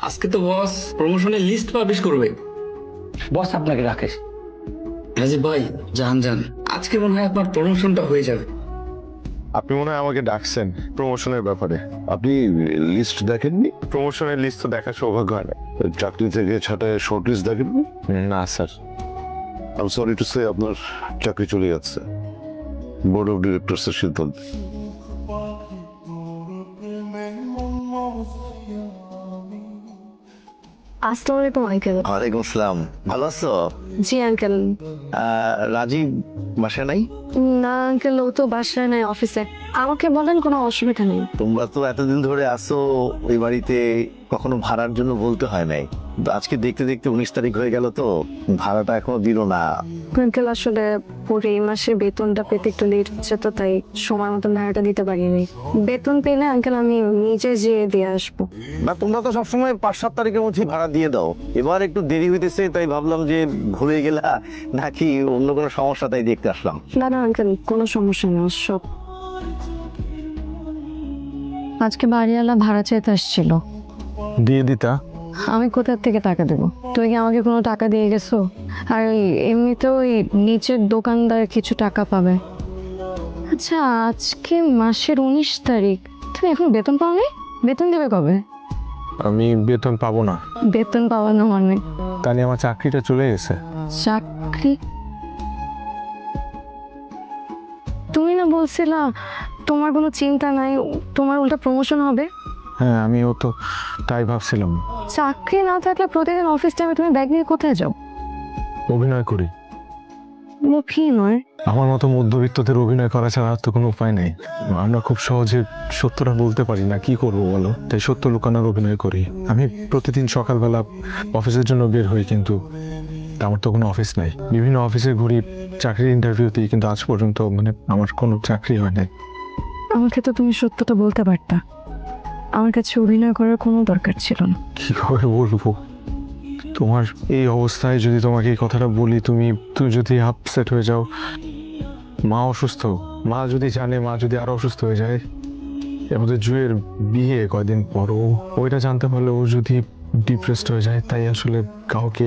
আজকে তো বস প্রমোশনের লিস্ট পাবলিশ করবে। বস আপনাকে রাখে। রাজীব ভাই, যান যান, আজকে মনে হয় আপনার প্রমোশনটা হয়ে যাবে। আপনি মনে হয় আমাকে ডাকছেন প্রমোশনের ব্যাপারে। আপনি লিস্ট দেখেননি? প্রমোশনের লিস্ট তো দেখার সৌভাগ্য হয় না। চাকরি থেকে ছাঁটায় শর্ট লিস্ট দেখেননি? না sir. I am sorry to say আপনার চাকরি চলে যাচ্ছে বোর্ড অফ ডিরেক্টরস এর সিদ্ধান্ত। আসসালামু আলাইকুম আঙ্কেল। ওয়ালাইকুম আসসালাম, ভালো আছো? জি আঙ্কেল। রাজীব বাসা নাই? না আঙ্কেল, ও তো বাসায় নাই, অফিসে। আমাকে বলেন, কোনো অসুবিধা নেই। তোমরা তো এতদিন ধরে আসো ওই বাড়িতে, কখনো ভাড়ার জন্য বলতে হয় নাই। কিন্তু আজকে দেখতে দেখতে 19 তারিখ হয়ে গেল, তো ভাড়াটা এখনো দিল না। আঙ্কেল আসলে পরে এই মাসে বেতনটা পেতে একটু লেট হচ্ছে, তো তাই সময় মতন ভাড়াটা দিতে পারিনি। বেতন পেলে আঙ্কেল আমি নিজে যেয়ে দিয়ে আসবো। না, তোমরা তো সবসময় 5-7 তারিখের মধ্যে ভাড়া দিয়ে দাও। এবার একটু দেরি হইতেছে, তাই ভাবলাম যে ভুলে গেলা নাকি অন্য কোনো সমস্যা, তাই দেখতে আসলাম। না না আঙ্কেল, কোনো সমস্যা নেই, সব। আজকে বাড়িওয়ালা ভাড়া চাইতে আসছিল। দিয়ে দিতা। আমি কোথা থেকে টাকা দেবো? তুমি কি আমাকে কোনো টাকা দিয়ে গেছো? আর এমনিতেও ওই নিচের দোকানদার কিছু টাকা পাবে। আচ্ছা, আজকে মাসের 19 তারিখ, তুমি এখন বেতন পাওনি? বেতন দেবে কবে? আমি বেতন পাবো না, বেতন পাওয়ানো মানে? তাহলে আমার চাকরিটা চলে গেছে। চাকরি? তুমি না বলছিলা তোমার কোনো চিন্তা নাই, তোমার উল্টা প্রমোশন হবে? হ্যাঁ, আমিও তো তাই ভাবছিলাম। চাকরি না থাকলে প্রতিদিন অফিস টাইমে তুমি ব্যাগ নিয়ে কোথায় যাও? অভিনয় করি। মুখী নয়। আমার মতো মধ্যবিত্তদের অভিনয় করা ছাড়া আর তো কোনো উপায় নেই। আমরা খুব সহজে সত্যটা বলতে পারি না, কি করবো বলো? তাই সত্য লুকানোর অভিনয় করি। আমি প্রতিদিন সকালবেলা অফিসের জন্য বের হই, কিন্তু আমার তো কোনো অফিস নাই। বিভিন্ন অফিসে ঘুরি, চাকরির ইন্টারভিউ দিই, কিন্তু আজ পর্যন্ত আমার কোনো চাকরি হয় নাই। আমাকে তো তুমি সত্যটা বলতে পারতা, আমার কাছে অভিনয় করার কোনো দরকার ছিল না। কি করে বলবো? তোমার এই অবস্থায় যদি তোমাকে এই কথাটা বলি, তুমি যদি আপসেট হয়ে যাও। মা অসুস্থ, মা যদি জানে, মা যদি আরো অসুস্থ হয়ে যায়। আমাদের জুয়ের বিয়ে কয়দিন পর, ওইটা জানতে পারলে ও যদি ডিপ্রেসড হয়ে যায়, তাই আসলে কাউকে